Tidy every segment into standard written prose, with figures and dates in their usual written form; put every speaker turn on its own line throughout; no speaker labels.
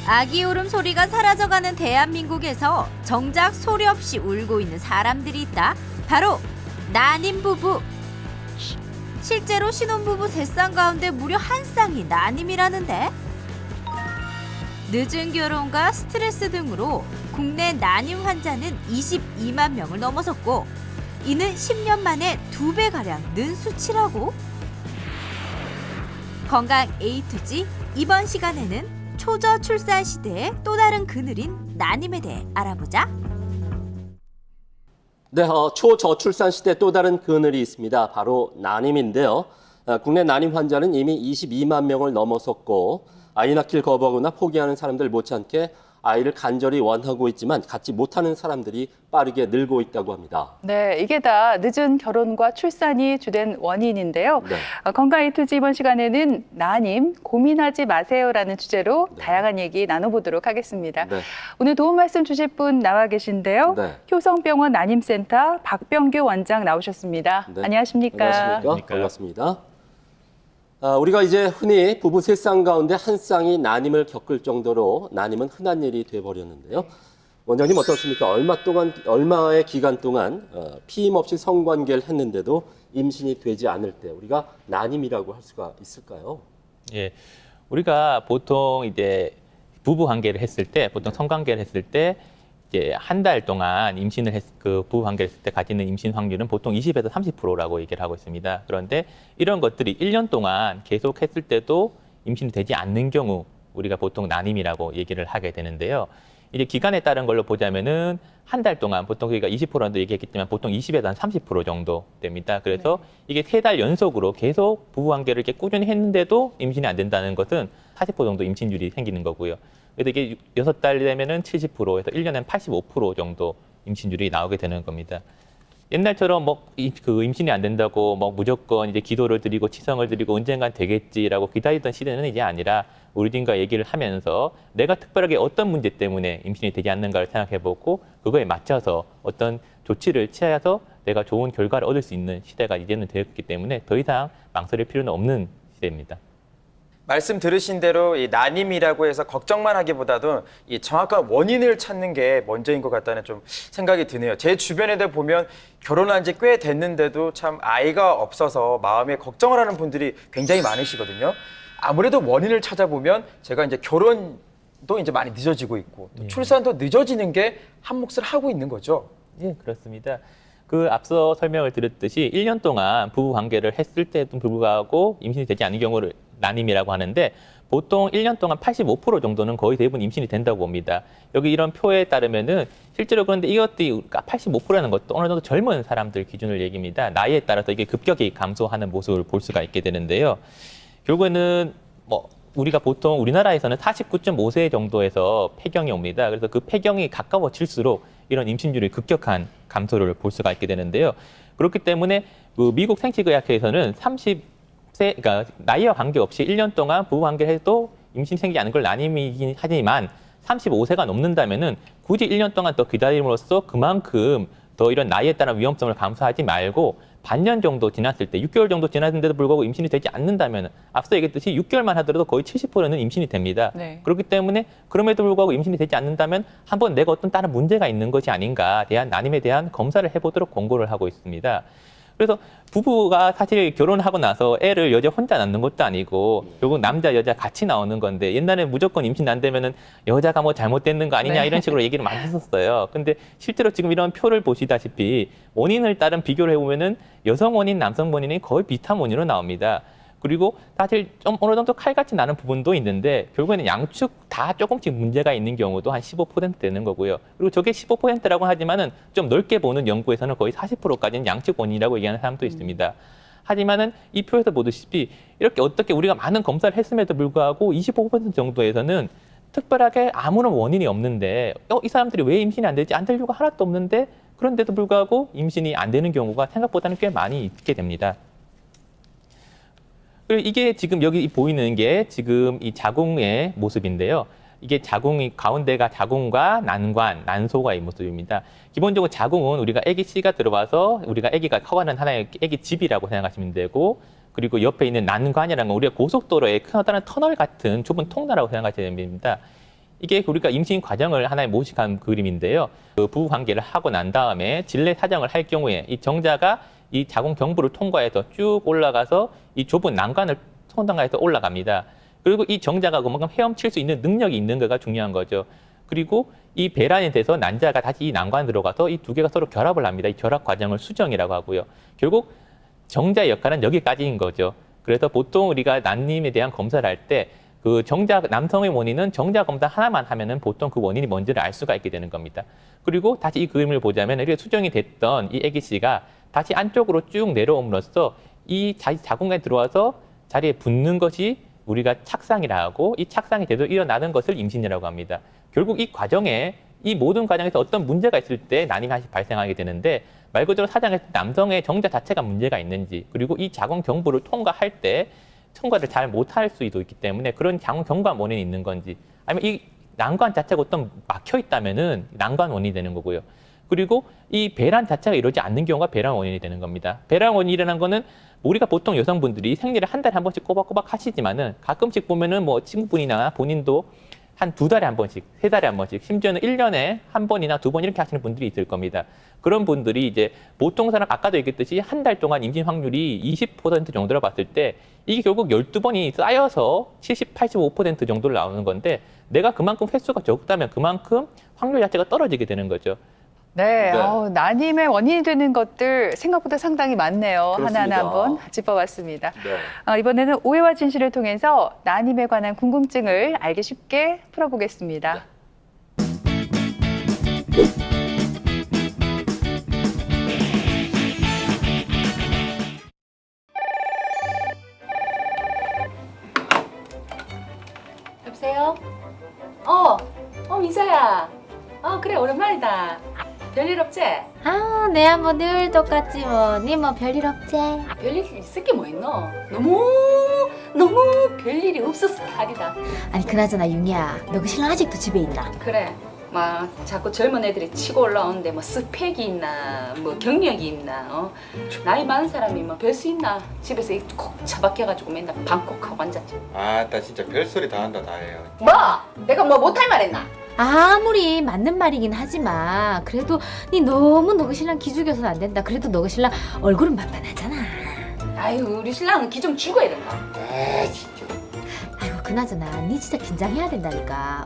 아기 울음소리가 사라져가는 대한민국에서 정작 소리 없이 울고 있는 사람들이 있다. 바로 난임 부부. 실제로 신혼부부 3쌍 가운데 무려 1쌍이 난임이라는데, 늦은 결혼과 스트레스 등으로 국내 난임 환자는 22만 명을 넘어섰고, 이는 10년 만에 2배가량 는 수치라고. 건강 A to G, 이번 시간에는 초저 출산 시대의 또 다른 그늘인 난임에 대해 알아보자.
네, 초저출산 시대 또 다른 그늘이 있습니다. 바로 난임인데요. 국내 난임 환자는 이미 22만 명을 넘어섰고, 아이 낳길 거부하거나 포기하는 사람들 못지않게 아이를 간절히 원하고 있지만 갖지 못하는 사람들이 빠르게 늘고 있다고 합니다.
네, 이게 다 늦은 결혼과 출산이 주된 원인인데요.
네.
건강 A2G 이번 시간에는 난임, 고민하지 마세요라는 주제로
네.
다양한 얘기 나눠보도록 하겠습니다.
네.
오늘 도움 말씀 주실 분 나와 계신데요.
네.
효성병원 난임센터 박병규 원장 나오셨습니다.
네.
안녕하십니까?
안녕하십니까? 반갑습니다. 우리가 이제 흔히 부부 3쌍 가운데 1쌍이 난임을 겪을 정도로 난임은 흔한 일이 돼버렸는데요. 원장님 어떻습니까? 얼마의 기간 동안 피임 없이 성관계를 했는데도 임신이 되지 않을 때 우리가 난임이라고 할 수가 있을까요?
예, 우리가 보통 이제 부부 관계를 했을 때, 보통 성관계를 했을 때 이제 한 달 동안 부부 관계를 했을 때 가지는 임신 확률은 보통 20에서 30%라고 얘기를 하고 있습니다. 그런데 이런 것들이 1년 동안 계속 했을 때도 임신이 되지 않는 경우 우리가 보통 난임이라고 얘기를 하게 되는데요. 이제 기간에 따른 걸로 보자면은 한 달 동안 보통 저희가 20%라도 얘기했겠지만 보통 20에서 한 30% 정도 됩니다. 그래서 이게 3달 연속으로 계속 부부 관계를 이렇게 꾸준히 했는데도 임신이 안 된다는 것은 40% 정도 임신율이 생기는 거고요. 그래서 이게 6달 되면은 70%에서 1년엔 85% 정도 임신율이 나오게 되는 겁니다. 옛날처럼 임신이 안 된다고 무조건 이제 기도를 드리고 치성을 드리고 언젠간 되겠지라고 기다리던 시대는 이제 아니라 우리들과 얘기를 하면서 내가 특별하게 어떤 문제 때문에 임신이 되지 않는가를 생각해보고 그거에 맞춰서 어떤 조치를 취해서 내가 좋은 결과를 얻을 수 있는 시대가 이제는 되었기 때문에 더 이상 망설일 필요는 없는 시대입니다.
말씀 들으신 대로 이 난임이라고 해서 걱정만 하기보다도 이 정확한 원인을 찾는 게 먼저인 것 같다는 좀 생각이 드네요. 제 주변에도 보면 결혼한 지 꽤 됐는데도 참 아이가 없어서 마음에 걱정을 하는 분들이 굉장히 많으시거든요. 아무래도 원인을 찾아보면 제가 이제 결혼도 이제 많이 늦어지고 있고 또 출산도 늦어지는 게 한 몫을 하고 있는 거죠.
예, 그렇습니다. 앞서 설명을 드렸듯이 1년 동안 부부 관계를 했을 때도 불구하고 임신이 되지 않은 경우를 난임이라고 하는데 보통 1년 동안 85% 정도는 거의 대부분 임신이 된다고 봅니다. 여기 이런 표에 따르면은 실제로 그런데 이것들이 85%라는 것도 어느 정도 젊은 사람들 기준을 얘기입니다. 나이에 따라서 이게 급격히 감소하는 모습을 볼 수가 있게 되는데요. 결국에는 우리가 보통 우리나라에서는 49.5세 정도에서 폐경이 옵니다. 그래서 그 폐경이 가까워질수록 이런 임신율이 급격한 감소를 볼 수가 있게 되는데요. 그렇기 때문에 미국 생식의학회에서는 30세, 그러니까 나이와 관계없이 1년 동안 부부 관계를 해도 임신이 생기지 않은 걸 난임이긴 하지만 35세가 넘는다면은 굳이 1년 동안 더 기다림으로써 그만큼 더 이런 나이에 따른 위험성을 감수하지 말고 반년 정도 지났을 때, 6개월 정도 지났는데도 불구하고 임신이 되지 않는다면 앞서 얘기했듯이 6개월만 하더라도 거의 70%는 임신이 됩니다.
네.
그렇기 때문에 그럼에도 불구하고 임신이 되지 않는다면 한번 내가 어떤 다른 문제가 있는 것이 아닌가 난임에 대한 검사를 해보도록 권고를 하고 있습니다. 그래서 부부가 사실 결혼하고 나서 애를 여자 혼자 낳는 것도 아니고 결국 남자 여자 같이 나오는 건데 옛날에 무조건 임신 안 되면은 여자가 잘못됐는 거 아니냐 이런 식으로 얘기를 많이 했었어요. 근데 실제로 지금 이런 표를 보시다시피 원인을 따른 비교를 해보면은 여성 원인, 남성 원인이 거의 비슷한 원인으로 나옵니다. 그리고 사실 좀 어느 정도 칼같이 나는 부분도 있는데 결국에는 양측 다 조금씩 문제가 있는 경우도 한 15% 되는 거고요. 그리고 저게 15%라고 하지만은 좀 넓게 보는 연구에서는 거의 40%까지는 양측 원인이라고 얘기하는 사람도 있습니다. 하지만은 이 표에서 보듯이 이렇게 어떻게 우리가 많은 검사를 했음에도 불구하고 25% 정도에서는 특별하게 아무런 원인이 없는데 이 사람들이 왜 임신이 안 되지? 안 될 이유가 하나도 없는데 그런데도 불구하고 임신이 안 되는 경우가 생각보다는 꽤 많이 있게 됩니다. 그리고 이게 지금 여기 보이는 게 지금 이 자궁의 모습인데요. 이게 자궁이 가운데가 자궁과 난관, 난소가 이 모습입니다. 기본적으로 자궁은 우리가 아기 씨가 들어와서 우리가 아기가 커가는 하나의 아기 집이라고 생각하시면 되고 그리고 옆에 있는 난관이라는 건 우리가 고속도로의 큰 어떤 터널 같은 좁은 통로라고 생각하시면 됩니다. 이게 우리가 임신 과정을 하나의 모식한 그림인데요. 그 부부 관계를 하고 난 다음에 질내 사정을 할 경우에 이 정자가 이 자궁 경부를 통과해서 쭉 올라가서 이 좁은 난관을 통과해서 올라갑니다. 그리고 이 정자가 그만큼 헤엄칠 수 있는 능력이 있는 거가 중요한 거죠. 그리고 이 배란이 돼서 난자가 다시 이 난관에 들어가서 이 두 개가 서로 결합을 합니다. 이 결합 과정을 수정이라고 하고요. 결국 정자의 역할은 여기까지인 거죠. 그래서 보통 우리가 난임에 대한 검사를 할 때 그 정자 남성의 원인은 정자 검사 하나만 하면은 보통 그 원인이 뭔지를 알 수가 있게 되는 겁니다. 그리고 다시 이 그림을 보자면 이렇게 수정이 됐던 이 아기 씨가 다시 안쪽으로 쭉 내려옴으로써 이 자궁에 들어와서 자리에 붙는 것이 우리가 착상이라 하고 이 착상이 제대로 일어나는 것을 임신이라고 합니다. 결국 이 과정에 이 모든 과정에서 어떤 문제가 있을 때 난임이 하나씩 발생하게 되는데 말 그대로 사장했을 때 남성의 정자 자체가 문제가 있는지 그리고 이 자궁 경부를 통과할 때 통과를 잘 못할 수도 있기 때문에 그런 자궁 경부암 원인이 있는 건지 아니면 이 난관 자체가 어떤 막혀 있다면은 난관 원인이 되는 거고요. 그리고 이 배란 자체가 이루어지지 않는 경우가 배란 원인이 되는 겁니다. 배란 원인이라는 거는 우리가 보통 여성분들이 생리를 한 달에 한 번씩 꼬박꼬박 하시지만은 가끔씩 보면은 뭐 친구분이나 본인도 한 2달에 한 번씩, 3달에 한 번씩, 심지어는 1년에 한 번이나 2번 이렇게 하시는 분들이 있을 겁니다. 그런 분들이 이제 보통 사람 아까도 얘기했듯이 한 달 동안 임신 확률이 20% 정도로 봤을 때 이게 결국 12번이 쌓여서 70, 85% 정도로 나오는 건데 내가 그만큼 횟수가 적다면 그만큼 확률 자체가 떨어지게 되는 거죠.
네,
네.
난임의 원인이 되는 것들 생각보다 상당히 많네요.
그렇습니다.
하나하나 한번 짚어봤습니다.
네.
이번에는 오해와 진실을 통해서 난임에 관한 궁금증을 알기 쉽게 풀어보겠습니다.
여보세요? 미자야. 그래, 오랜만이다. 별일 없지?
아, 내 한번 늘 똑같지 뭐. 니 뭐 별일 없지?
별일 있을 게 뭐 있노? 너무 별일이 없었어, 탈이다.
아니 그나저나 융이야, 너 그 신랑 아직도 집에 있나?
그래, 막 자꾸 젊은 애들이 치고 올라오는데 뭐 스펙이 있나, 뭐 경력이 있나, 나이 많은 사람이 뭐 별 수 있나? 집에서 콕 처박혀가지고 맨날 방콕하고 앉았지.
나 진짜 별소리 다 한다 다 해요.
뭐? 내가 뭐 못할 말 했나?
아무리 맞는 말이긴 하지만 그래도 니 너무 너 그 신랑 기죽여서는 안 된다. 그래도 너 그 신랑 얼굴은 만만하잖아.
아유, 우리 신랑은 기 좀 죽어야 된다.
진짜.
아이고 그나저나 니 진짜 긴장해야 된다니까.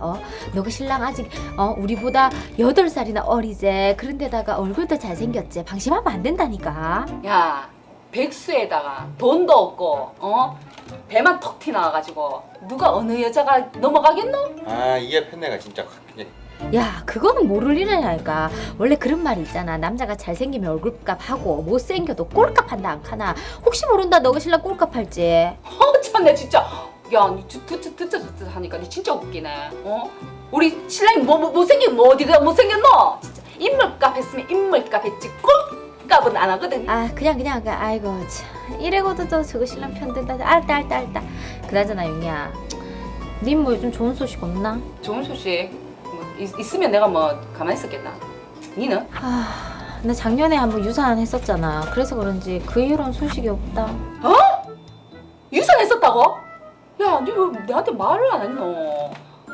너 그 신랑 아직 우리보다 8살이나 어리제. 그런데다가 얼굴도 잘생겼지. 방심하면 안 된다니까.
야, 백수에다가 돈도 없고, 배만 턱 튀나와가지고 누가 어느 여자가 넘어가겠노?
이게 팬네가 진짜 확 그냥.
야, 그거는 모를 일이라니까. 원래 그런 말이 있잖아. 남자가 잘생기면 얼굴값 하고 못생겨도 꼴값 한다 안 카나. 혹시 모른다 너 그 신랑 꼴값 할지.
참내 진짜. 야, 니 듣자 하니까 니 진짜 웃기네. 우리 신랑이 못생긴 뭐 어디가 못생겼노? 진짜 인물값 했으면 인물값 했지 꼴값은 안 하거든.
아 그냥 아이고 참 이래고도 또 저거 신랑 편든다. 알다. 그나저나 윤이야, 님 뭐 요즘 좋은 소식 없나?
좋은 소식 뭐 있으면 내가 뭐 가만히 있었겠나? 니는?
나 작년에 한번 유산했었잖아. 그래서 그런지 그 이후로는 소식이 없다.
유산했었다고? 야, 니 왜 내한테 말을 안 했노?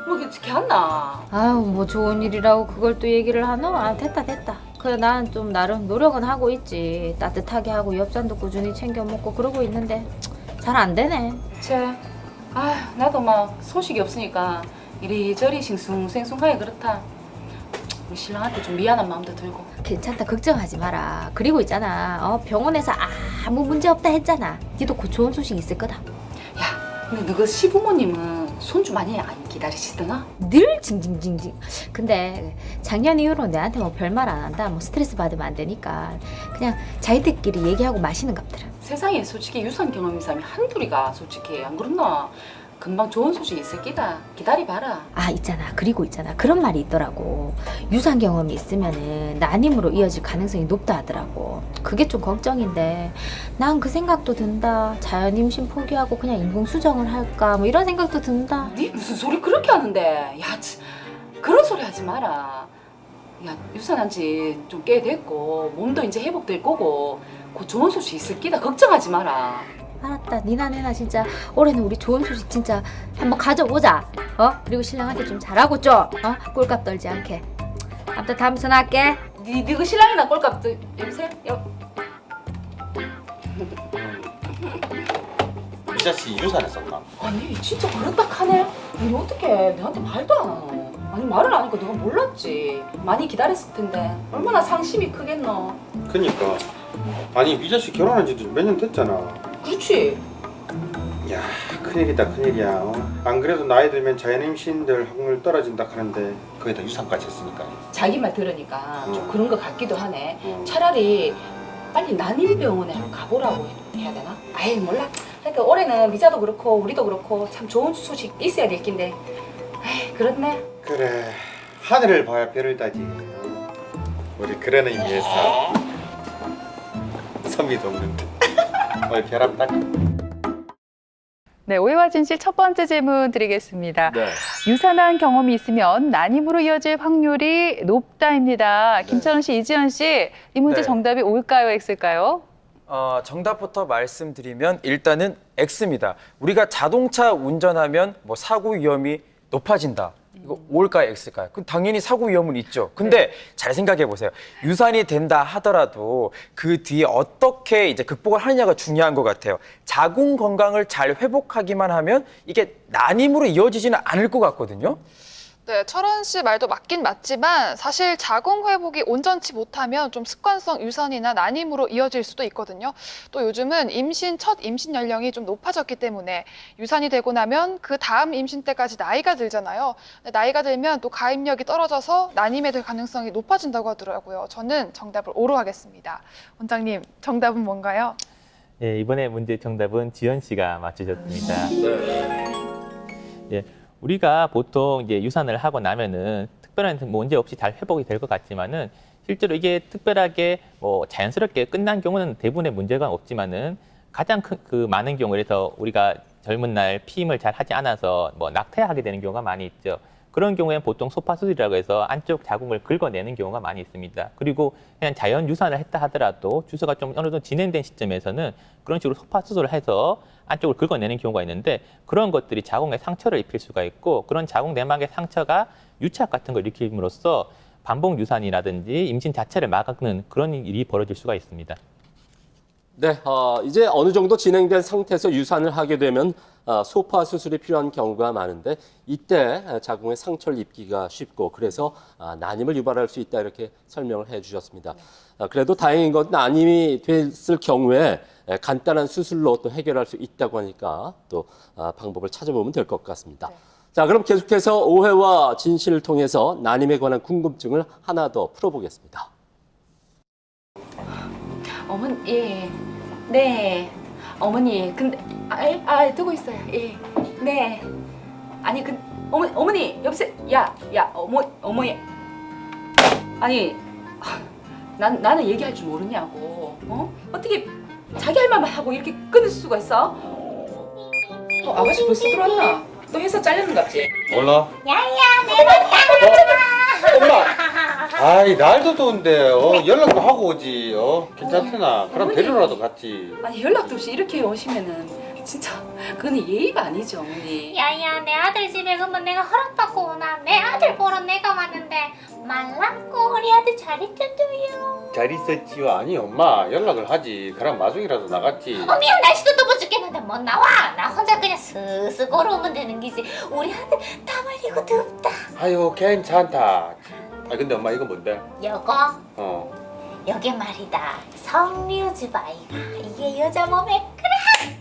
뭐 이렇게 했나?
아유 뭐 좋은 일이라고 그걸 또 얘기를 하노? 아 됐다. 그래 난 좀 나름 노력은 하고 있지. 따뜻하게 하고 엽산도 꾸준히 챙겨 먹고 그러고 있는데 잘 안 되네.
나도 막 소식이 없으니까 이리저리 싱숭생숭하게 그렇다. 우리 신랑한테 좀 미안한 마음도 들고.
괜찮다, 걱정하지 마라. 그리고 있잖아, 병원에서 아무 문제 없다 했잖아. 니도 곧 좋은 소식 있을 거다.
야, 근데 너그 시부모님은 손주 많이 안 기다리시더나?
늘 징징징징. 근데 작년 이후로 내한테 뭐 별말 안 한다. 뭐 스트레스 받으면 안 되니까 그냥 자기들끼리 얘기하고 마시는 것들은.
세상에 솔직히 유산 경험 있는 사람이 한둘이가 솔직히 안 그렇나? 금방 좋은 소식 있을 끼다. 기다려봐라.
있잖아. 그리고 있잖아. 그런 말이 있더라고. 유산 경험이 있으면은 난임으로 이어질 가능성이 높다 하더라고. 그게 좀 걱정인데 난 그 생각도 든다. 자연 임신 포기하고 그냥 인공 수정을 할까 뭐 이런 생각도 든다.
니 무슨 소리 그렇게 하는데? 야, 그런 소리 하지 마라. 야, 유산한 지 좀 꽤 됐고 몸도 이제 회복될 거고 곧 좋은 소식 있을 끼다. 걱정하지 마라.
알았다. 니나 내나 진짜 올해는 우리 좋은 소식 진짜 한번 가져보자. 그리고 신랑한테 좀 잘하고 좀 꼴값 떨지 않게. 아무튼 다음 전화할게.
그 신랑이나 꼴값 여보세요?
이 자식 유산했었나?
아니 진짜 그렇다 하네. 아니 어떻게 내한테 말도 안 하노? 아니 말을 안 하니까 내가 몰랐지. 많이 기다렸을 텐데 얼마나 상심이 크겠노.
그니까 아니 이 자식 결혼한 지도 몇 년 됐잖아.
그렇지.
야 큰일이다 큰일이야. 안 그래도 나이 들면 자연임신들 확률 떨어진다 하는데 거기다 유산까지 했으니까.
자기 말 들으니까 좀 그런 것 같기도 하네. 차라리 빨리 난임병원에 한번 가보라고 해야 되나? 아이 몰라. 그러니까 올해는 미자도 그렇고 우리도 그렇고 참 좋은 소식 있어야 될 낀데 에이 그렇네.
그래 하늘을 봐야 별을 따지. 우리 그런 의미에서 선비도 없는데 오늘 별 한번 따.
네, 오해와 진실 첫 번째 질문 드리겠습니다.
네.
유산한 경험이 있으면 난임으로 이어질 확률이 높다입니다. 김철원 씨, 이지연 씨, 이 문제
네.
정답이 O일까요, X일까요?
정답부터 말씀드리면 일단은 X입니다. 우리가 자동차 운전하면 뭐 사고 위험이 높아진다. 이거 O일까요, X일까요? 그 당연히 사고 위험은 있죠. 근데 잘 생각해 보세요. 유산이 된다 하더라도 그 뒤에 어떻게 이제 극복을 하느냐가 중요한 것 같아요. 자궁 건강을 잘 회복하기만 하면 이게 난임으로 이어지지는 않을 것 같거든요.
네, 철원 씨 말도 맞긴 맞지만 사실 자궁 회복이 온전치 못하면 좀 습관성 유산이나 난임으로 이어질 수도 있거든요. 또 요즘은 첫 임신 연령이 좀 높아졌기 때문에 유산이 되고 나면 그 다음 임신 때까지 나이가 들잖아요. 나이가 들면 또 가임력이 떨어져서 난임이 될 가능성이 높아진다고 하더라고요. 저는 정답을 O로 하겠습니다. 원장님, 정답은 뭔가요?
예, 이번에 문제 정답은 지연 씨가 맞추셨습니다. 예, 우리가 보통 이제 유산을 하고 나면은 특별한 문제 없이 잘 회복이 될 것 같지만은 실제로 이게 특별하게 뭐 자연스럽게 끝난 경우는 대부분의 문제가 없지만은 가장 큰 그 많은 경우 그래서 우리가 젊은 날 피임을 잘 하지 않아서 뭐 낙태하게 되는 경우가 많이 있죠. 그런 경우에는 보통 소파 수술이라고 해서 안쪽 자궁을 긁어내는 경우가 많이 있습니다. 그리고 그냥 자연 유산을 했다 하더라도 주사가 좀 어느 정도 진행된 시점에서는 그런 식으로 소파 수술을 해서 안쪽을 긁어내는 경우가 있는데 그런 것들이 자궁에 상처를 입힐 수가 있고 그런 자궁 내막의 상처가 유착 같은 걸 일으킴으로써 반복 유산이라든지 임신 자체를 막는 그런 일이 벌어질 수가 있습니다.
네, 이제 어느 정도 진행된 상태에서 유산을 하게 되면 소파 수술이 필요한 경우가 많은데 이때 자궁에 상처를 입기가 쉽고 그래서 난임을 유발할 수 있다 이렇게 설명을 해주셨습니다. 그래도 다행인 건 난임이 됐을 경우에 간단한 수술로 또 해결할 수 있다고 하니까 또 방법을 찾아보면 될 것 같습니다.
네.
자, 그럼 계속해서 오해와 진실을 통해서 난임에 관한 궁금증을 하나 더 풀어보겠습니다.
어머니, 예. 네. 어머니, 근데, 듣고 있어요. 예. 네. 아니, 어머니, 여보세요. 어머니. 아니, 나는 얘기할 줄 모르냐고. 어떻게 자기 할 말만 하고 이렇게 끊을 수가 있어? 아가씨 벌써 들어왔나? 또 회사 잘리는 거 같지?
몰라? 야야 내가 엄마 아이 날도 더운데 연락도 하고 오지 괜찮구나. 그럼
어머니.
데리러라도 갔지.
아니, 연락도 없이 이렇게 오시면은 진짜 그건 예의가 아니죠, 어머니.
야야 내 아들 집에 가면 내가 허락받고 오나? 내 아들 보러 내가 왔는데 말랐고 우리 아들 잘 있던데요.
잘 있었지요. 아니 엄마 연락을 하지. 그럼 마중이라도 나갔지.
미안 날씨도 더워 죽겠는데 못 나와. 나 혼자 그냥 스스 걸어오면 되는 기지. 우리 아들 땀 흘리고 덥다.
아유 괜찮다. 아 근데 엄마 이거 뭔데?
여거 여기 말이다 석류즙 아이가. 이게 여자 몸에 그렇게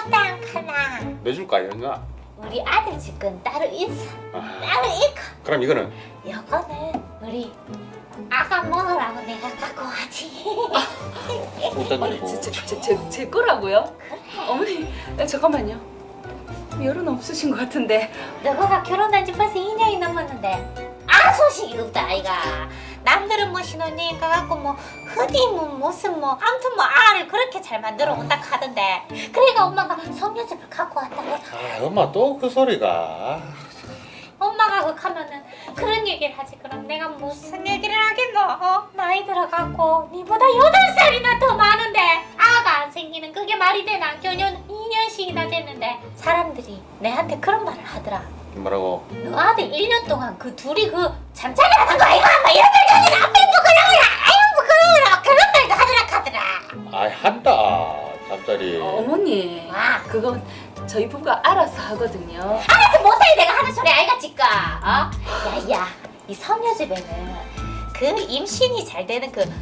좋다 않카나.
내줄까 연나?
우리 아들 집건 따로 있어.
아,
따로 있고.
그럼 이거는?
요거는 우리 아가 먹으라고 내가 갖고 왔지.
일단
제 거라고요? 어머니, 잠깐만요. 열은 없으신 것 같은데.
너가 결혼한 지 벌써 2년이 넘었는데 소식이 없다 아이가. 남들은 뭐 신혼여행 가갖고 뭐 흐디문 무슨 뭐 아무튼 뭐 알을 그렇게 잘 만들어 온다 하던데. 그래가 엄마가 석류즙을 갖고 왔다 내가.
엄마 또 그 소리가.
엄마 엄마가 극하면은 그런 얘기를 하지. 그럼 내가 무슨 얘기를 하겠노? 나이 들어갖고 니보다 8살이나 더 많은데 아가 안 생기는 그게 말이 되나? 교년 2년씩이나 됐는데 사람들이 내한테 그런 말을 하더라.
뭐라고?
너 아들 1년 동안 그 둘이 그 잠자리 하는 거 아이가? 막 이런 말도 하더라. 앞에 부끄러워라. 아유 부끄러워라. 그런 말도 하더라 카더라.
아이 한다 잠자리.
어머니, 그건 저희 부부가 알아서 하거든요.
알아서 못해 내가 하는 소리 아이가 찌까. 야야 이 성녀 집에는 그 임신이 잘 되는 그 에스트로겐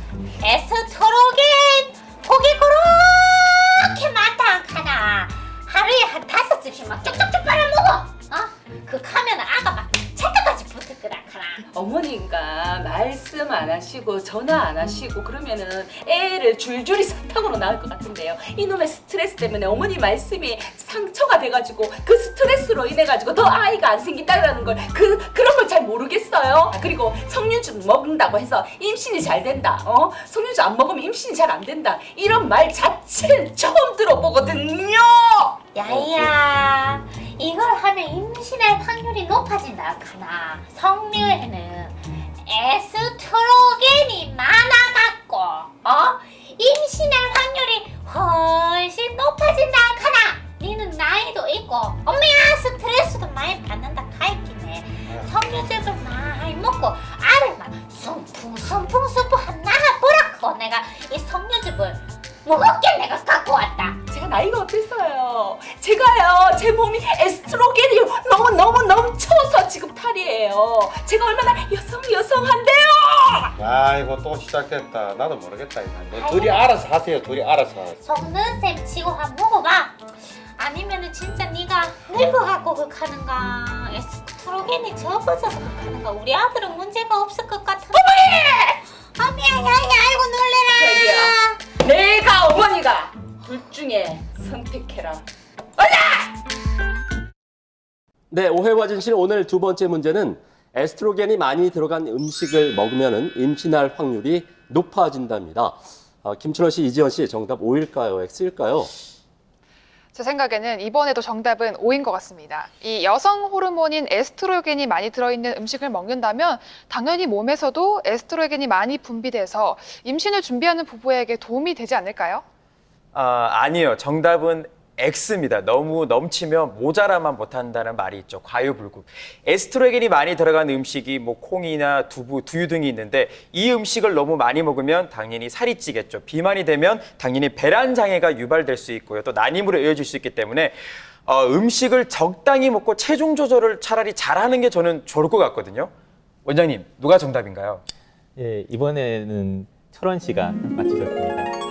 고기 그렇게 많다 않카나. 하루에 한 5즙씩 막 쪽쪽쪽 빨아먹어. 그 가면 아가 막 찰떡같이 붙을 거라 카나.
어머니가 말씀 안 하시고 전화 안 하시고 그러면은 애를 줄줄이 사탕으로 낳을 것 같은데요. 이놈의 스트레스 때문에 어머니 말씀이 상처가 돼가지고 그 스트레스로 인해가지고 더 아이가 안 생긴다라는 걸 그런 걸 잘 모르겠어요. 그리고 석류주 먹는다고 해서 임신이 잘 된다. 석류주 안 먹으면 임신이 잘 안 된다. 이런 말 자체를 처음 들어보거든요.
야야 이걸 하면 임신할 확률이 높아진다 카나. 석류에는 에스트로겐이 많아갖고 임신할 확률이 훨씬 높아진다 카나. 니는 나이도 있고 엄마야 스트레스도 많이 받는다 카이키네. 석류즙을 많이 먹고 알을 막 숨풍 하나 보라고 내가 이 석류즙을 무겁게 내가 갖고 왔다.
제가 나이가 어땠어요? 제가요 제 몸이 에스트로겐이 너무 넘쳐서 지금 탈이에요. 제가 얼마나 여성한데요.
아이고 또 시작됐다. 나도 모르겠다. 이거. 둘이 알아서 하세요. 둘이 알아서.
속는 셈 치고 한번 먹어봐. 아니면은 진짜 네가 늙어갖고 극하는가 에스트로겐이 적어져서 극하는가. 우리 아들은 문제가 없을 것 같은데. 어머야 야야 아이고 놀래라.
저기요. 내가 어머니가 둘 중에 선택해라.
네, 오해와 진실 오늘 두 번째 문제는 에스트로겐이 많이 들어간 음식을 먹으면 임신할 확률이 높아진답니다. 김철원 씨, 이지연 씨 정답 O일까요? X일까요?
제 생각에는 이번에도 정답은 O인 것 같습니다. 이 여성 호르몬인 에스트로겐이 많이 들어있는 음식을 먹는다면 당연히 몸에서도 에스트로겐이 많이 분비돼서 임신을 준비하는 부부에게 도움이 되지 않을까요?
아니요. 정답은 X입니다. 너무 넘치면 모자라만 못한다는 말이 있죠. 과유불급. 에스트로겐이 많이 들어간 음식이 뭐 콩이나 두부, 두유 등이 있는데 이 음식을 너무 많이 먹으면 당연히 살이 찌겠죠. 비만이 되면 당연히 배란 장애가 유발될 수 있고요. 또 난임으로 이어질 수 있기 때문에 음식을 적당히 먹고 체중 조절을 차라리 잘하는 게 저는 좋을 것 같거든요. 원장님, 누가 정답인가요?
예, 이번에는 철원 씨가 맞추셨습니다.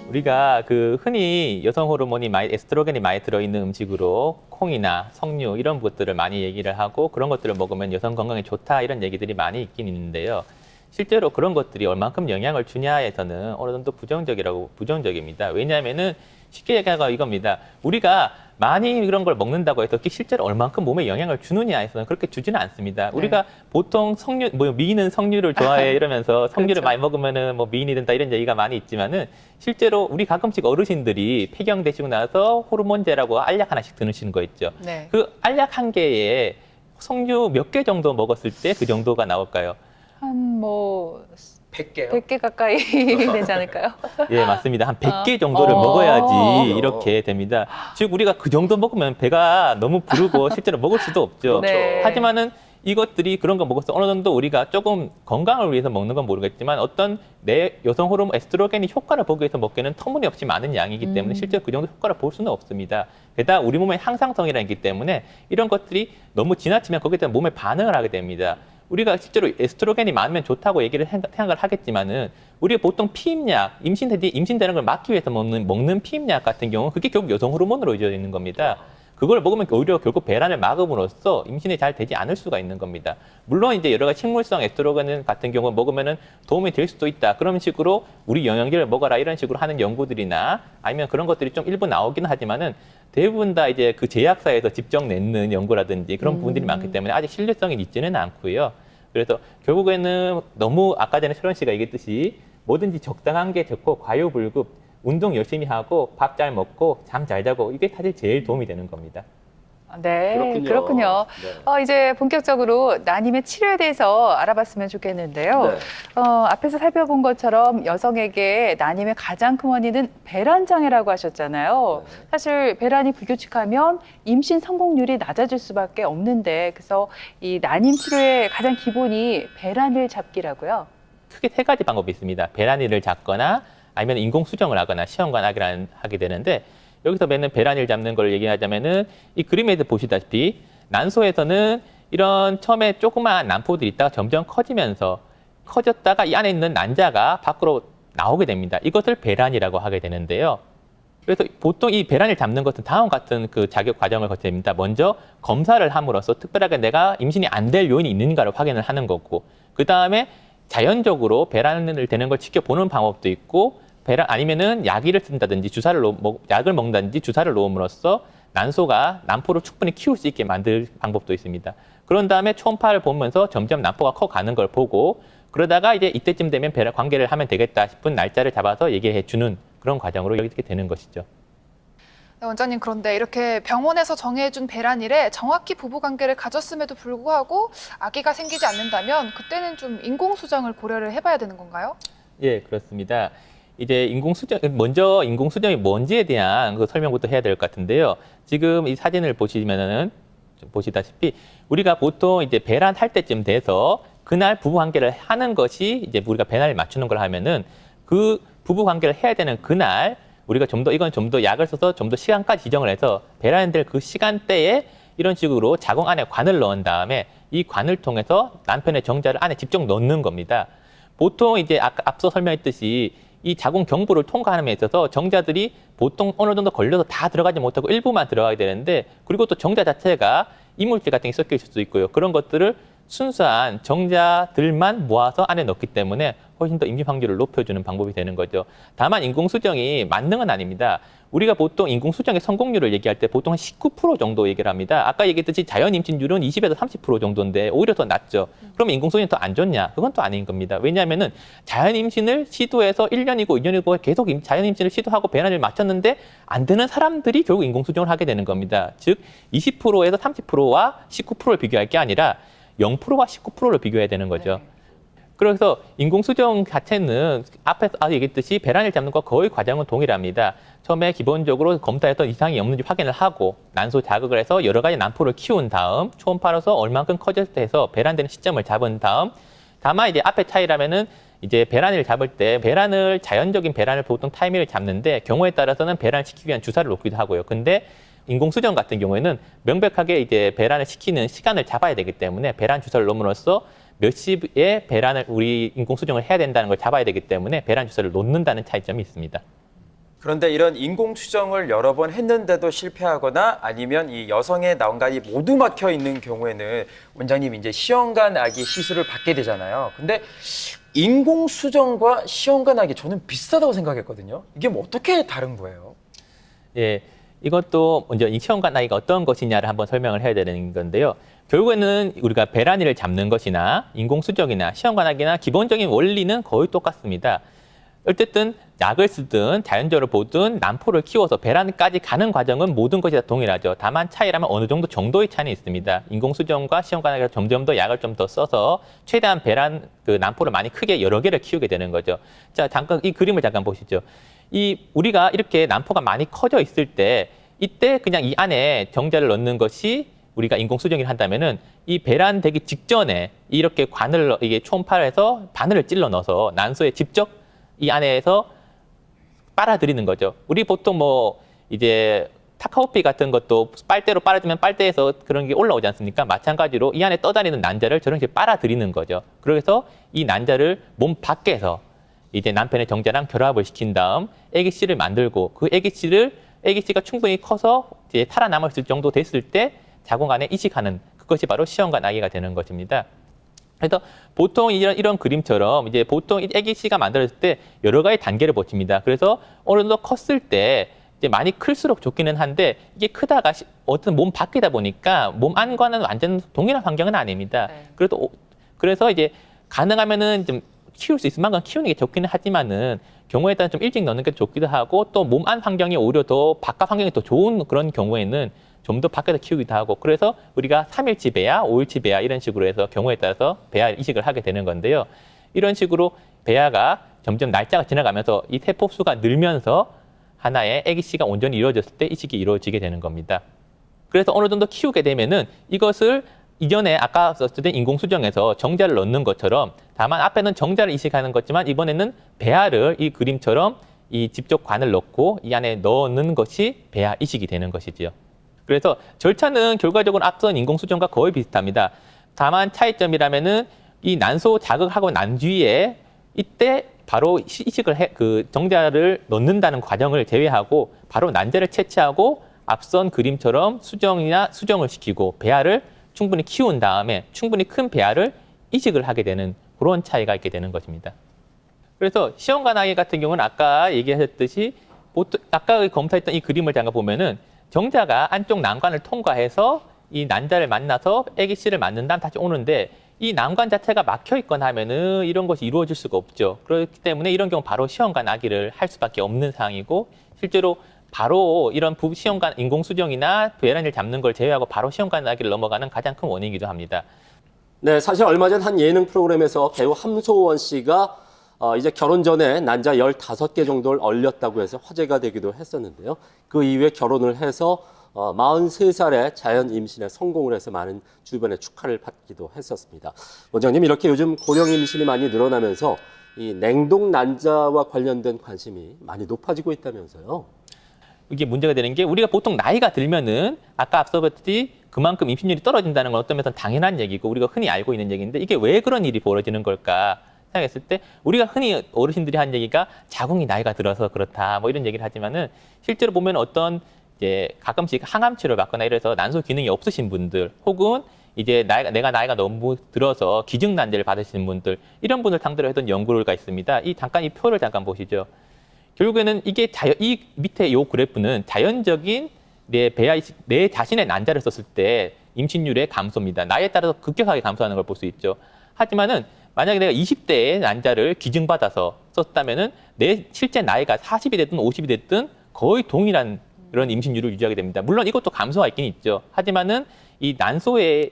우리가 흔히 여성 호르몬이 에스트로겐이 많이 들어있는 음식으로 콩이나 석류 이런 것들을 많이 얘기를 하고 그런 것들을 먹으면 여성 건강에 좋다 이런 얘기들이 많이 있긴 있는데요. 실제로 그런 것들이 얼만큼 영향을 주냐에서는 어느 정도 부정적입니다. 왜냐하면은 쉽게 얘기하면 이겁니다. 우리가 많이 그런 걸 먹는다고 해서 실제로 얼만큼 몸에 영향을 주느냐에서는 그렇게 주지는 않습니다. 우리가 보통 미인은 석류를 좋아해 이러면서 석류를
그렇죠.
많이 먹으면은 미인이 된다 이런 얘기가 많이 있지만은 실제로 우리 가끔씩 어르신들이 폐경되시고 나서 호르몬제라고 알약 하나씩 드시는 거 있죠.
네.
그 알약 한 개에 석류 몇 개 정도 먹었을 때 그 정도가 나올까요?
한
100개요?
100개 가까이 되지 않을까요?
예, 맞습니다. 한 100개 정도를 먹어야지 이렇게 됩니다. 즉 우리가 그 정도 먹으면 배가 너무 부르고 실제로 먹을 수도 없죠.
네.
하지만은 이것들이 그런 거 먹어서 어느 정도 우리가 조금 건강을 위해서 먹는 건 모르겠지만 어떤 내 여성 호르몬 에스트로겐이 효과를 보기 위해서 먹기에는 터무니없이 많은 양이기 때문에 실제로 그 정도 효과를 볼 수는 없습니다. 게다가 우리 몸에 항상성이라는 게 있기 때문에 이런 것들이 너무 지나치면 거기에 대한 몸에 반응을 하게 됩니다. 우리가 실제로 에스트로겐이 많으면 좋다고 얘기를 생각을 하겠지만은 우리가 보통 피임약, 임신되는 걸 막기 위해서 먹는 피임약 같은 경우는 그게 결국 여성 호르몬으로 이루어져 있는 겁니다. 그걸 먹으면 오히려 결국 배란을 막음으로써 임신이 잘 되지 않을 수가 있는 겁니다. 물론 이제 여러 가지 식물성 에스트로겐 같은 경우 먹으면은 도움이 될 수도 있다. 그런 식으로 우리 영양제를 먹어라 이런 식으로 하는 연구들이나 아니면 그런 것들이 좀 일부 나오긴 하지만은 대부분 다 이제 그 제약사에서 직접 내는 연구라든지 그런 부분들이 많기 때문에 아직 신뢰성이 있지는 않고요. 그래서 결국에는 너무 아까 전에 철원 씨가 얘기했듯이 뭐든지 적당한 게 좋고 과유불급 운동 열심히 하고 밥 잘 먹고 잠 잘 자고 이게 사실 제일 도움이 되는 겁니다.
네, 그렇군요.
네.
이제 본격적으로 난임의 치료에 대해서 알아봤으면 좋겠는데요.
네.
앞에서 살펴본 것처럼 여성에게 난임의 가장 큰 원인은 배란 장애라고 하셨잖아요.
네.
사실 배란이 불규칙하면 임신 성공률이 낮아질 수밖에 없는데, 그래서 이 난임 치료의 가장 기본이 배란을 잡기라고요.
크게 세 가지 방법이 있습니다. 배란이를 잡거나 아니면 인공 수정을 하거나 시험관하기를 하게 되는데, 여기서 맨날 배란이를 잡는 걸 얘기하자면은 이 그림에서 보시다시피 난소에서는 이런 처음에 조그마한 난포들이 있다가 점점 커졌다가 이 안에 있는 난자가 밖으로 나오게 됩니다. 이것을 배란이라고 하게 되는데요. 그래서 보통 이 배란을 잡는 것은 다음과 같은 그 자격 과정을 거쳐야 됩니다. 먼저 검사를 함으로써 특별하게 내가 임신이 안 될 요인이 있는가를 확인을 하는 거고, 그 다음에 자연적으로 배란을 되는 걸 지켜보는 방법도 있고, 아니면은 약을 쓴다든지 약을 먹는다든지 주사를 놓음으로써 난포를 충분히 키울 수 있게 만들 방법도 있습니다. 그런 다음에 초음파를 보면서 점점 난포가 커가는 걸 보고, 그러다가 이제 이때쯤 되면 배란 관계를 하면 되겠다 싶은 날짜를 잡아서 얘기해 주는 그런 과정으로 이렇게 되는 것이죠.
네, 원장님, 그런데 이렇게 병원에서 정해준 배란일에 정확히 부부관계를 가졌음에도 불구하고 아기가 생기지 않는다면 그때는 좀 인공수정을 고려를 해봐야 되는 건가요?
예, 그렇습니다. 이제 먼저 인공수정이 뭔지에 대한 그 설명부터 해야 될 것 같은데요. 지금 이 사진을 보시다시피 우리가 보통 이제 배란할 때쯤 돼서 그날 부부관계를 하는 것이 이제 우리가 배란을 맞추는 걸 하면은 그 부부관계를 해야 되는 그날 우리가 이건 좀 더 약을 써서 좀 더 시간까지 지정을 해서 배란될 그 시간대에 이런 식으로 자궁 안에 관을 넣은 다음에 이 관을 통해서 남편의 정자를 안에 직접 넣는 겁니다. 보통 이제 앞서 설명했듯이 이 자궁 경부를 통과하는 데 있어서 정자들이 보통 어느 정도 걸려서 다 들어가지 못하고 일부만 들어가게 되는데, 그리고 또 정자 자체가 이물질 같은 게 섞여 있을 수도 있고요. 그런 것들을 순수한 정자들만 모아서 안에 넣기 때문에 훨씬 더 임신 확률을 높여주는 방법이 되는 거죠. 다만 인공수정이 만능은 아닙니다. 우리가 보통 인공수정의 성공률을 얘기할 때 보통 한 19% 정도 얘기를 합니다. 아까 얘기했듯이 자연 임신율은 20에서 30% 정도인데 오히려 더 낮죠. 그러면 인공수정이 더 안 좋냐? 그건 또 아닌 겁니다. 왜냐하면은 자연 임신을 시도해서 1년이고 2년이고 계속 자연 임신을 시도하고 배란을 맞췄는데 안 되는 사람들이 결국 인공수정을 하게 되는 겁니다. 즉 20%에서 30%와 19%를 비교할 게 아니라 0%와 19%를 비교해야 되는 거죠. 그래서 인공수정 자체는 앞에서 얘기했듯이 배란을 잡는 것과 거의 과정은 동일합니다. 처음에 기본적으로 검사해서 이상이 없는지 확인을 하고 난소 자극을 해서 여러 가지 난포를 키운 다음 초음파로서 얼만큼 커졌을 때 해서 배란되는 시점을 잡은 다음, 다만 이제 앞에 차이라면은 이제 배란을 잡을 때 자연적인 배란을 보통 타이밍을 잡는데 경우에 따라서는 배란을 시키기 위한 주사를 놓기도 하고요. 근데 인공수정 같은 경우에는 명백하게 이제 배란을 시키는 시간을 잡아야 되기 때문에 배란 주사를 놓음으로써 몇 시에 우리 인공수정을 해야 된다는 걸 잡아야 되기 때문에 배란 주사를 놓는다는 차이점이 있습니다.
그런데 이런 인공수정을 여러 번 했는데도 실패하거나 아니면 이 여성의 난관이 모두 막혀 있는 경우에는 원장님 이제 시험관 아기 시술을 받게 되잖아요. 근데 인공수정과 시험관 아기 저는 비슷하다고 생각했거든요. 이게 뭐 어떻게 다른 거예요?
예, 이것도 먼저 이 시험관 아기가 어떤 것이냐를 한번 설명을 해야 되는 건데요. 결국에는 우리가 배란이를 잡는 것이나 인공수정이나 시험관 아기나 기본적인 원리는 거의 똑같습니다. 어쨌든 약을 쓰든 자연적으로 보든 난포를 키워서 배란까지 가는 과정은 모든 것이 다 동일하죠. 다만 차이라면 어느 정도의 차이는 있습니다. 인공수정과 시험관 아기가 점점 더 약을 좀 더 써서 최대한 난포를 많이 크게 여러 개를 키우게 되는 거죠. 자, 잠깐 이 그림을 잠깐 보시죠. 우리가 이렇게 난포가 많이 커져 있을 때 이때 그냥 이 안에 정자를 넣는 것이 우리가 인공수정을 한다면은 이 배란되기 직전에 이렇게 이게 초음파를 해서 바늘을 찔러 넣어서 난소에 직접 이 안에서 빨아들이는 거죠. 우리 보통 이제 타카오피 같은 것도 빨대로 빨아주면 빨대에서 그런 게 올라오지 않습니까? 마찬가지로 이 안에 떠다니는 난자를 저런 식으로 빨아들이는 거죠. 그래서 이 난자를 몸 밖에서 이제 남편의 정자랑 결합을 시킨 다음 아기씨를 만들고 그 아기씨가 충분히 커서 이제 살아남을 정도 됐을 때 자궁 안에 이식하는 그것이 바로 시험관 아기가 되는 것입니다. 그래서 보통 이런 그림처럼 이제 보통 아기씨가 만들어질 때 여러 가지 단계를 거칩니다. 그래서 어느 정도 컸을 때 이제 많이 클수록 좋기는 한데 이게 크다가 어떤 몸 밖이다 보니까 몸 안과는 완전 동일한 환경은 아닙니다.
네.
그래서 이제 가능하면은 좀 키울 수 있을 만큼 키우는 게 좋기는 하지만은 경우에 따라 좀 일찍 넣는 게 좋기도 하고 또 몸 안 환경이 오히려 더 바깥 환경이 더 좋은 그런 경우에는 좀 더 밖에서 키우기도 하고 그래서 우리가 3일치 배아, 5일치 배아 이런 식으로 해서 경우에 따라서 배아 이식을 하게 되는 건데요. 이런 식으로 배아가 점점 날짜가 지나가면서 이 세포수가 늘면서 하나의 아기씨가 온전히 이루어졌을 때 이식이 이루어지게 되는 겁니다. 그래서 어느 정도 키우게 되면은 이것을 이전에 아까 썼을 때 인공수정에서 정자를 넣는 것처럼 다만 앞에는 정자를 이식하는 거지만 이번에는 배아를 이 그림처럼 이 집적관을 넣고 이 안에 넣는 것이 배아 이식이 되는 것이지요. 그래서 절차는 결과적으로 앞선 인공수정과 거의 비슷합니다. 다만 차이점이라면은 이 난소 자극하고 난 뒤에 이때 바로 이식을 그 정자를 넣는다는 과정을 제외하고 바로 난자를 채취하고 앞선 그림처럼 수정을 시키고 배아를 충분히 키운 다음에 충분히 큰 배아를 이식을 하게 되는 그런 차이가 있게 되는 것입니다. 그래서 시험관 아기 같은 경우는 아까 얘기하셨듯이 보통 아까 검사했던 이 그림을 잠깐 보면은 정자가 안쪽 난관을 통과해서 이 난자를 만나서 아기씨를 낳는 다음 다시 오는데 이 난관 자체가 막혀 있거나 하면은 이런 것이 이루어질 수가 없죠. 그렇기 때문에 이런 경우 바로 시험관 아기를 할 수밖에 없는 상황이고 실제로 바로 이런 시험관 인공수정이나 배란을 잡는 걸 제외하고 바로 시험관 아기를 넘어가는 가장 큰 원인이기도 합니다.
네, 사실 얼마 전 한 예능 프로그램에서 배우 함소원 씨가 이제 결혼 전에 난자 15개 정도를 얼렸다고 해서 화제가 되기도 했었는데요. 그 이후에 결혼을 해서 43살에 자연 임신에 성공을 해서 많은 주변의 축하를 받기도 했었습니다. 원장님, 이렇게 요즘 고령 임신이 많이 늘어나면서 이 냉동 난자와 관련된 관심이 많이 높아지고 있다면서요.
이게 문제가 되는 게 우리가 보통 나이가 들면은 아까 앞서 봤듯이 그만큼 임신율이 떨어진다는 건 어떤 면에서는 당연한 얘기고 우리가 흔히 알고 있는 얘기인데 이게 왜 그런 일이 벌어지는 걸까 생각했을 때 우리가 흔히 어르신들이 한 얘기가 자궁이 나이가 들어서 그렇다 뭐 이런 얘기를 하지만은 실제로 보면 어떤 이제 가끔씩 항암 치료를 받거나 이래서 난소 기능이 없으신 분들 혹은 이제 내가 나이가 너무 들어서 기증 난자를 받으시는 분들 이런 분을 상대로 했던 연구가 있습니다. 잠깐 이 표를 잠깐 보시죠. 결국에는 이게 이 밑에 이 그래프는 자연적인 내 자신의 난자를 썼을 때 임신율의 감소입니다. 나이에 따라서 급격하게 감소하는 걸 볼 수 있죠. 하지만은 만약에 내가 20대의 난자를 기증받아서 썼다면은 내 실제 나이가 40이 됐든 50이 됐든 거의 동일한 그런 임신율을 유지하게 됩니다. 물론 이것도 감소가 있긴 있죠. 하지만은 이 난소에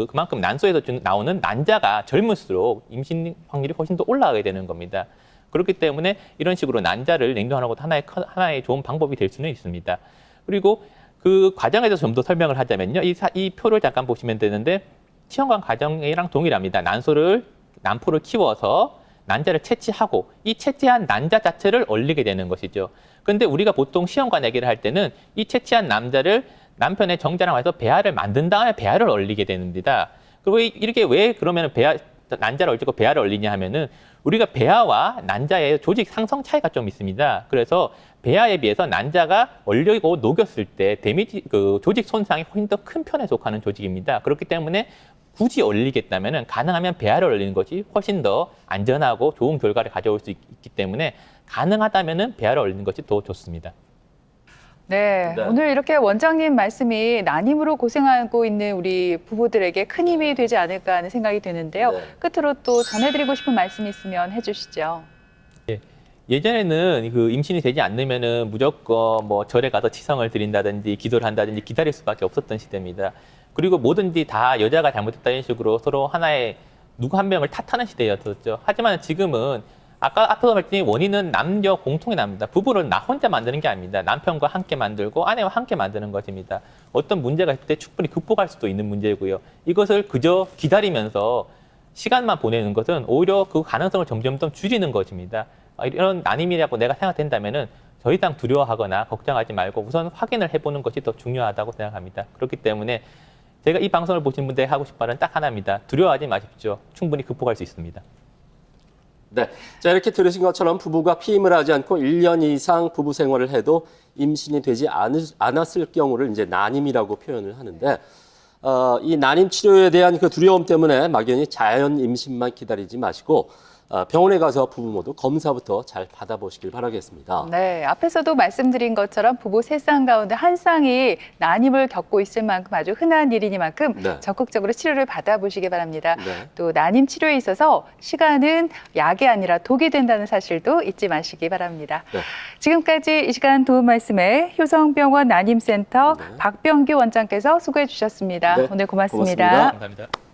그만큼 난소에서 나오는 난자가 젊을수록 임신 확률이 훨씬 더 올라가게 되는 겁니다. 그렇기 때문에 이런 식으로 난자를 냉동하는 것도 하나의 좋은 방법이 될 수는 있습니다. 그리고 그 과정에서 좀 더 설명을 하자면요. 이 표를 잠깐 보시면 되는데 시험관 과정이랑 동일합니다. 난포를 키워서 난자를 채취하고 이 채취한 난자 자체를 얼리게 되는 것이죠. 그런데 우리가 보통 시험관 얘기를 할 때는 이 채취한 남자를 남편의 정자랑 해서 배아를 만든 다음에 배아를 얼리게 됩니다. 그리고 이렇게 왜 그러면 난자를 얼리고 배아를 얼리냐 하면은 우리가 배아와 난자의 조직 상성 차이가 좀 있습니다. 그래서 배아에 비해서 난자가 얼리고 녹였을 때 조직 손상이 훨씬 더 큰 편에 속하는 조직입니다. 그렇기 때문에 굳이 얼리겠다면은 가능하면 배아를 얼리는 것이 훨씬 더 안전하고 좋은 결과를 가져올 수 있기 때문에 가능하다면은 배아를 얼리는 것이 더 좋습니다.
네, 오늘 이렇게 원장님 말씀이 난임으로 고생하고 있는 우리 부부들에게 큰 힘이 되지 않을까 하는 생각이 드는데요.
네.
끝으로 또 전해드리고 싶은 말씀 있으면 해주시죠.
예전에는 그 임신이 되지 않으면은 무조건 뭐 절에 가서 치성을 드린다든지 기도를 한다든지 기다릴 수밖에 없었던 시대입니다. 그리고 뭐든지 다 여자가 잘못했다 이런 식으로 서로 하나의 누구 한 명을 탓하는 시대였었죠. 하지만 지금은 아까 앞서 말했더니 원인은 남녀 공통이 납니다. 부부를 나 혼자 만드는 게 아닙니다. 남편과 함께 만들고 아내와 함께 만드는 것입니다. 어떤 문제가 있을 때 충분히 극복할 수도 있는 문제고요. 이것을 그저 기다리면서 시간만 보내는 것은 오히려 그 가능성을 점점 더 줄이는 것입니다. 이런 난임이라고 내가 생각된다면은 더 이상 두려워하거나 걱정하지 말고 우선 확인을 해보는 것이 더 중요하다고 생각합니다. 그렇기 때문에 제가 이 방송을 보신 분들에게 하고 싶은 말은 딱 하나입니다. 두려워하지 마십시오. 충분히 극복할 수 있습니다.
네, 자 이렇게 들으신 것처럼 부부가 피임을 하지 않고 1년 이상 부부 생활을 해도 임신이 되지 않았을 경우를 이제 난임이라고 표현을 하는데 이 난임 치료에 대한 그 두려움 때문에 막연히 자연 임신만 기다리지 마시고 병원에 가서 부부 모두 검사부터 잘 받아보시길 바라겠습니다.
네, 앞에서도 말씀드린 것처럼 부부 세 쌍 가운데 한 쌍이 난임을 겪고 있을 만큼 아주 흔한 일이니만큼
네.
적극적으로 치료를 받아보시기 바랍니다.
네.
또 난임 치료에 있어서 시간은 약이 아니라 독이 된다는 사실도 잊지 마시기 바랍니다.
네.
지금까지 이 시간 도움 말씀에 효성병원 난임센터
네.
박병규 원장께서 수고해 주셨습니다.
네,
오늘 고맙습니다.
고맙습니다.
감사합니다.